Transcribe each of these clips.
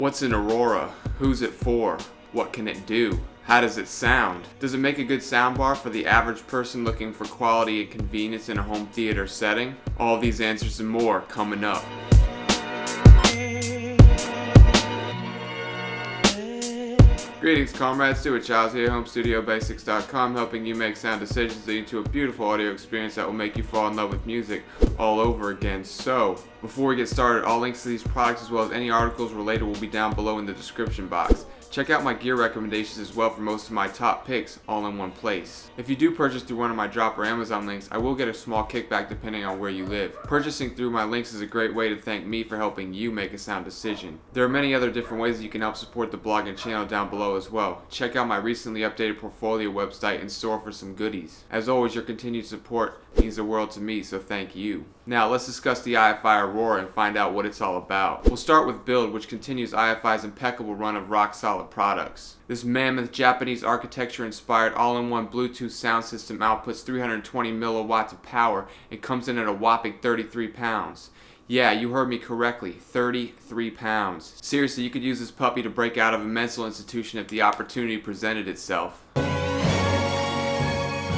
What's an Aurora? Who's it for? What can it do? How does it sound? Does it make a good soundbar for the average person looking for quality and convenience in a home theater setting? All these answers and more coming up. Greetings comrades, Stuart Childs here, HomeStudioBasics.com, helping you make sound decisions leading to a beautiful audio experience that will make you fall in love with music all over again. So, before we get started, all links to these products as well as any articles related will be down below in the description box. Check out my gear recommendations as well for most of my top picks all in one place. If you do purchase through one of my Drop or Amazon links, I will get a small kickback depending on where you live. Purchasing through my links is a great way to thank me for helping you make a sound decision. There are many other different ways that you can help support the blog and channel down below as well. Check out my recently updated portfolio website and store for some goodies. As always, your continued support means the world to me, so thank you. Now let's discuss the iFi Aurora and find out what it's all about. We'll start with build, which continues iFi's impeccable run of rock solid products. This mammoth Japanese architecture inspired all-in-one Bluetooth sound system outputs 320 milliwatts of power and comes in at a whopping 33 pounds. Yeah, you heard me correctly, 33 pounds. Seriously, you could use this puppy to break out of a mental institution if the opportunity presented itself.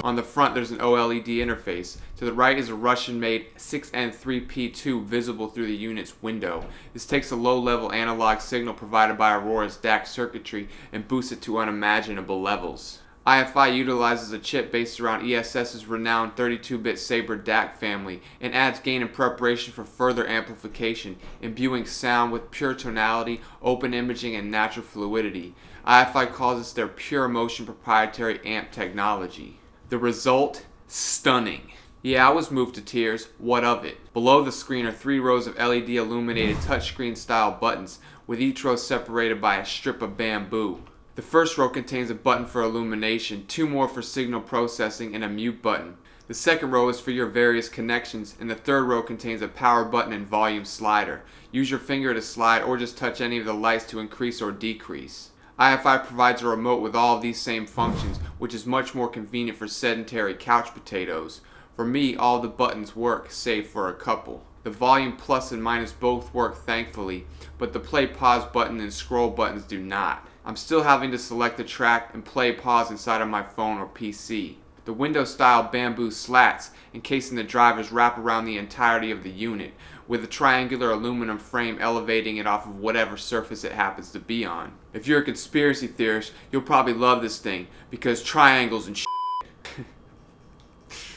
On the front, there's an OLED interface. To the right is a Russian-made 6N3P2 visible through the unit's window. This takes a low-level analog signal provided by Aurora's DAC circuitry and boosts it to unimaginable levels. iFi utilizes a chip based around ESS's renowned 32-bit Sabre DAC family and adds gain in preparation for further amplification, imbuing sound with pure tonality, open imaging, and natural fluidity. iFi calls this their pure motion proprietary amp technology. The result? Stunning. Yeah, I was moved to tears. What of it? Below the screen are 3 rows of LED illuminated touchscreen style buttons, with each row separated by a strip of bamboo. The first row contains a button for illumination, 2 more for signal processing, and a mute button. The second row is for your various connections, and the third row contains a power button and volume slider. Use your finger to slide or just touch any of the lights to increase or decrease. iFi provides a remote with all of these same functions, which is much more convenient for sedentary couch potatoes. For me, all the buttons work, save for a couple. The volume plus and minus both work thankfully, but the play pause button and scroll buttons do not. I'm still having to select the track and play pause inside of my phone or PC. The window-style bamboo slats encasing the drivers wrap around the entirety of the unit, with a triangular aluminum frame elevating it off of whatever surface it happens to be on. If you're a conspiracy theorist, you'll probably love this thing, because triangles and shit.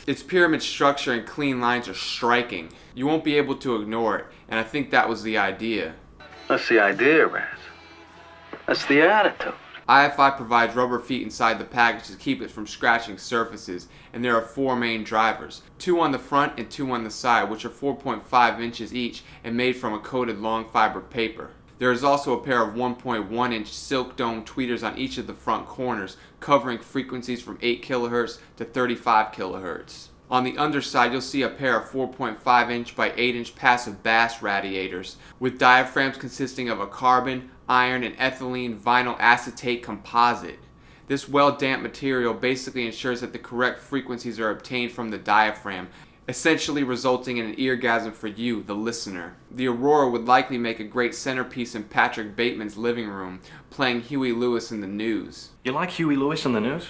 Its pyramid structure and clean lines are striking. You won't be able to ignore it, and I think that was the idea. That's the idea, Raz. That's the attitude. iFi provides rubber feet inside the package to keep it from scratching surfaces, and there are 4 main drivers, 2 on the front and 2 on the side, which are 4.5 inches each and made from a coated long fiber paper. There is also a pair of 1.1 inch silk dome tweeters on each of the front corners, covering frequencies from 8 kHz to 35 kHz. On the underside, you'll see a pair of 4.5 inch by 8 inch passive bass radiators, with diaphragms consisting of a carbon, iron, and ethylene vinyl acetate composite. This well-damped material basically ensures that the correct frequencies are obtained from the diaphragm, essentially resulting in an eargasm for you, the listener. The Aurora would likely make a great centerpiece in Patrick Bateman's living room, playing Huey Lewis in the news. You like Huey Lewis in the news?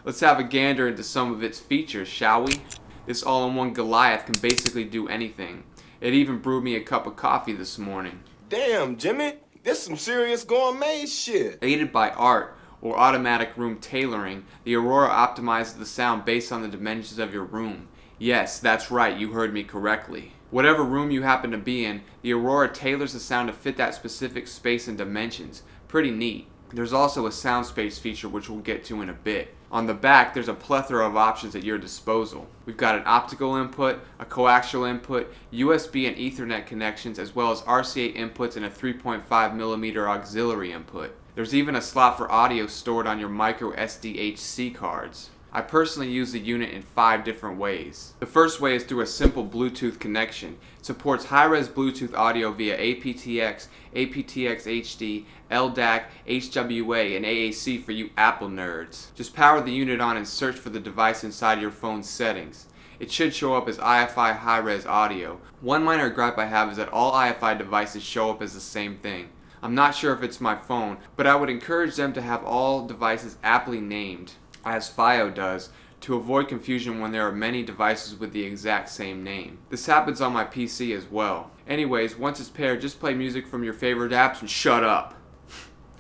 Let's have a gander into some of its features, shall we? This all-in-one Goliath can basically do anything. It even brewed me a cup of coffee this morning. Damn, Jimmy, this some serious gourmet shit. Aided by ART, or automatic room tailoring, the Aurora optimizes the sound based on the dimensions of your room. Yes, that's right, you heard me correctly. Whatever room you happen to be in, the Aurora tailors the sound to fit that specific space and dimensions. Pretty neat. There's also a sound space feature which we'll get to in a bit. On the back, there's a plethora of options at your disposal. We've got an optical input, a coaxial input, USB and Ethernet connections, as well as RCA inputs and a 3.5mm auxiliary input. There's even a slot for audio stored on your micro SDHC cards. I personally use the unit in 5 different ways. The first way is through a simple Bluetooth connection. It supports high-res Bluetooth audio via aptX, aptX HD, LDAC, HWA, and AAC for you Apple nerds. Just power the unit on and search for the device inside your phone's settings. it should show up as iFi high-res audio. One minor gripe I have is that all iFi devices show up as the same thing. I'm not sure if it's my phone, but I would encourage them to have all devices aptly named, as FiO does, to avoid confusion when there are many devices with the exact same name. This happens on my PC as well. Anyways, once it's paired, just play music from your favorite apps and shut up.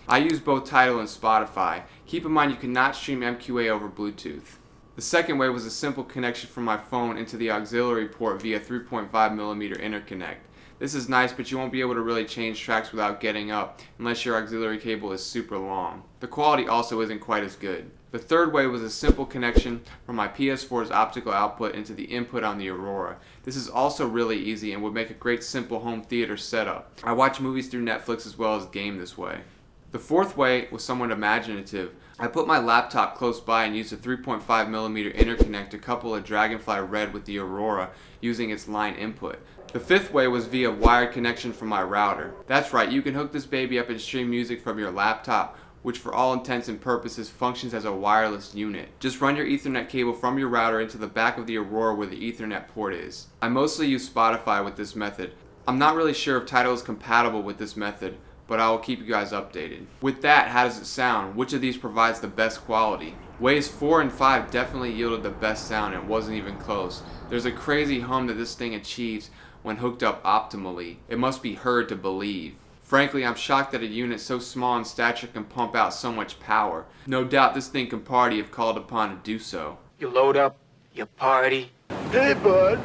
I use both Tidal and Spotify. Keep in mind you cannot stream MQA over Bluetooth. The second way was a simple connection from my phone into the auxiliary port via 3.5mm interconnect. This is nice, but you won't be able to really change tracks without getting up unless your auxiliary cable is super long. The quality also isn't quite as good. The third way was a simple connection from my PS4's optical output into the input on the Aurora. This is also really easy and would make a great simple home theater setup. I watch movies through Netflix as well as game this way. The fourth way was somewhat imaginative. I put my laptop close by and used a 3.5mm interconnect to couple a Dragonfly Red with the Aurora using its line input. The fifth way was via wired connection from my router. That's right, you can hook this baby up and stream music from your laptop, which for all intents and purposes functions as a wireless unit. Just run your Ethernet cable from your router into the back of the Aurora where the Ethernet port is. I mostly use Spotify with this method. I'm not really sure if Tidal is compatible with this method, but I will keep you guys updated. With that, how does it sound? Which of these provides the best quality? Ways 4 and 5 definitely yielded the best sound and it wasn't even close. There's a crazy hum that this thing achieves when hooked up optimally. It must be heard to believe. Frankly, I'm shocked that a unit so small in stature can pump out so much power. No doubt this thing can party if called upon to do so. You load up, you party. Hey, bud,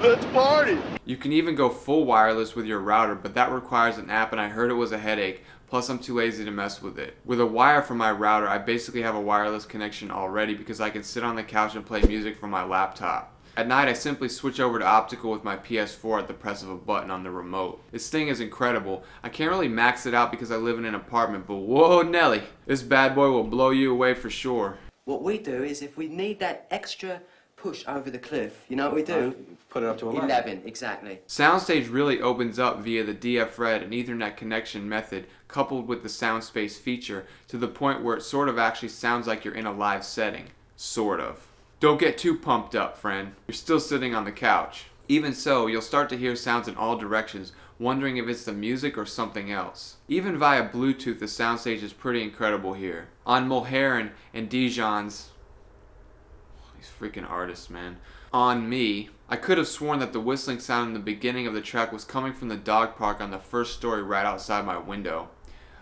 let's party. You can even go full wireless with your router, but that requires an app and I heard it was a headache, plus I'm too lazy to mess with it. With a wire from my router, I basically have a wireless connection already because I can sit on the couch and play music from my laptop. At night, I simply switch over to optical with my PS4 at the press of a button on the remote. This thing is incredible. I can't really max it out because I live in an apartment, but whoa Nelly, this bad boy will blow you away for sure. What we do is if we need that extra push over the cliff, you know what we do? Put it up to 11, exactly. Soundstage really opens up via the DF-Red and Ethernet connection method coupled with the Soundspace feature to the point where it sort of actually sounds like you're in a live setting. Sort of. Don't get too pumped up, friend. You're still sitting on the couch. Even so, you'll start to hear sounds in all directions, wondering if it's the music or something else. Even via Bluetooth, the soundstage is pretty incredible here. On Mulheron and Dijon's, these freaking artists, man. On Me, I could have sworn that the whistling sound in the beginning of the track was coming from the dog park on the first story right outside my window.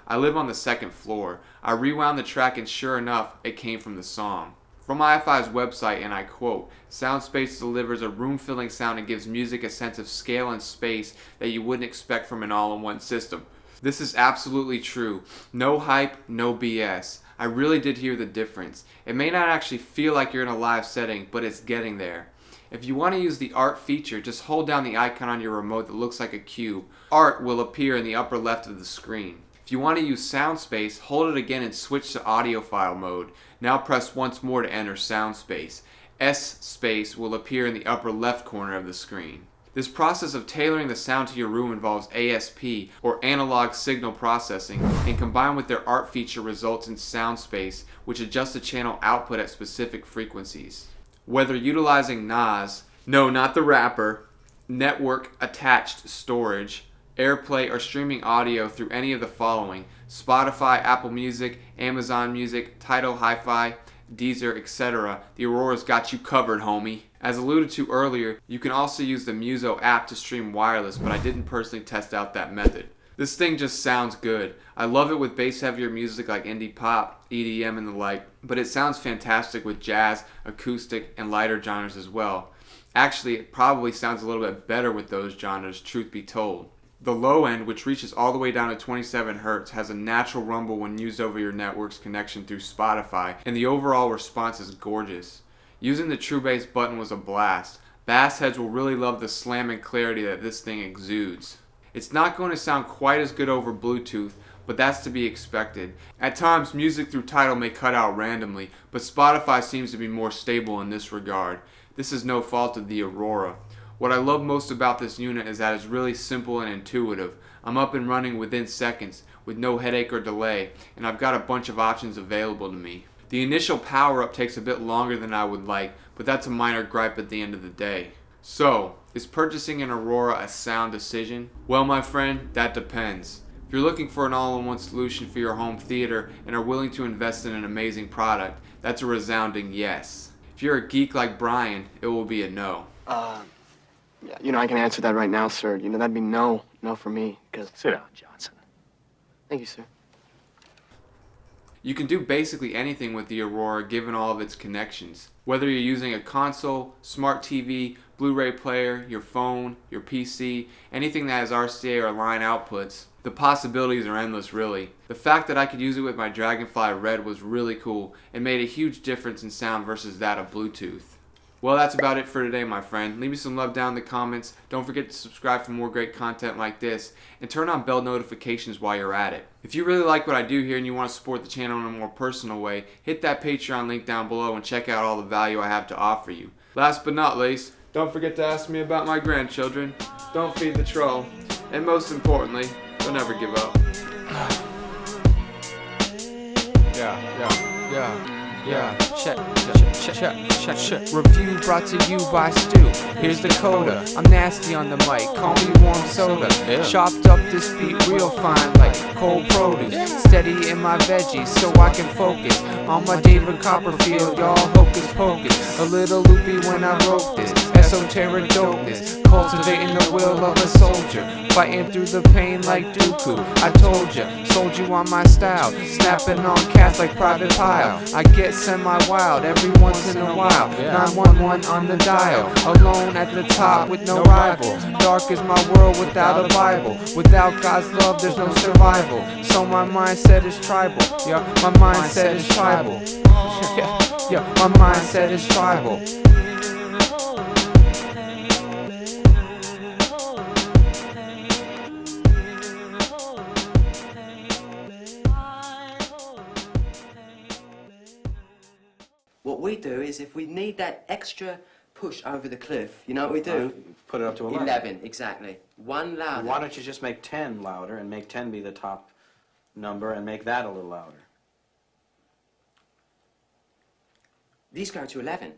I live on the second floor. I rewound the track and sure enough, it came from the song. From iFi's website, and I quote, "Soundspace delivers a room-filling sound and gives music a sense of scale and space that you wouldn't expect from an all-in-one system." This is absolutely true. No hype, no BS. I really did hear the difference. It may not actually feel like you're in a live setting, but it's getting there. If you want to use the Art feature, just hold down the icon on your remote that looks like a cube. Art will appear in the upper left of the screen. If you want to use Soundspace, hold it again and switch to audiophile mode. Now press once more to enter Soundspace. S space will appear in the upper left corner of the screen. This process of tailoring the sound to your room involves ASP, or analog signal processing, and combined with their Art feature results in Soundspace, which adjusts the channel output at specific frequencies. Whether utilizing NAS, no, not the rapper, network attached storage, AirPlay, or streaming audio through any of the following: Spotify, Apple Music, Amazon Music, Tidal, Hi-Fi, Deezer, etc. The Aurora's got you covered, homie. As alluded to earlier, you can also use the Muso app to stream wireless, but I didn't personally test out that method. This thing just sounds good. I love it with bass-heavier music like indie pop, EDM, and the like, but it sounds fantastic with jazz, acoustic, and lighter genres as well. Actually, it probably sounds a little bit better with those genres, truth be told. The low end, which reaches all the way down to 27 Hz, has a natural rumble when used over your network's connection through Spotify, and the overall response is gorgeous. Using the True Bass button was a blast. Bass heads will really love the slam and clarity that this thing exudes. It's not going to sound quite as good over Bluetooth, but that's to be expected. At times, music through Tidal may cut out randomly, but Spotify seems to be more stable in this regard. This is no fault of the Aurora. What I love most about this unit is that it's really simple and intuitive. I'm up and running within seconds with no headache or delay, and I've got a bunch of options available to me. The initial power-up takes a bit longer than I would like, but that's a minor gripe at the end of the day. So, is purchasing an Aurora a sound decision? Well, my friend, that depends. If you're looking for an all-in-one solution for your home theater and are willing to invest in an amazing product, that's a resounding yes. If you're a geek like Brian, it will be a no. Yeah, I can answer that right now, sir. That'd be no for me, because... Sit down, Johnson. Thank you, sir. You can do basically anything with the Aurora given all of its connections. Whether you're using a console, smart TV, Blu-ray player, your phone, your PC, anything that has RCA or line outputs, the possibilities are endless really. The fact that I could use it with my Dragonfly Red was really cool and made a huge difference in sound versus that of Bluetooth. Well, that's about it for today, my friend. Leave me some love down in the comments. Don't forget to subscribe for more great content like this, and turn on bell notifications while you're at it. If you really like what I do here and you want to support the channel in a more personal way, hit that Patreon link down below and check out all the value I have to offer you. Last but not least, don't forget to ask me about my grandchildren. Don't feed the troll. And most importantly, don't ever give up. Yeah, check. Review brought to you by Stu. Here's the coda. I'm nasty on the mic, call me warm soda. Chopped up this beat real fine like cold produce. Steady in my veggies so I can focus on my David Copperfield, y'all hocus pocus. A little loopy when I wrote this, esoteric dopeness. Cultivating the will of a soldier, fighting through the pain like Dooku. I told ya, sold you on my style, snapping on cats like Private Pile. I get semi-wild every once in a while, 911 on the dial, alone at the top with no rival. Dark is my world without a Bible, without God's love there's no survival. So my mindset is tribal, yeah, my mindset is tribal. Yeah, my mindset is tribal. What we do is if we need that extra push over the cliff, you know what we do? Put it up to 11. 11, exactly. One louder. Why don't you just make 10 louder and make 10 be the top number and make that a little louder? These go to 11.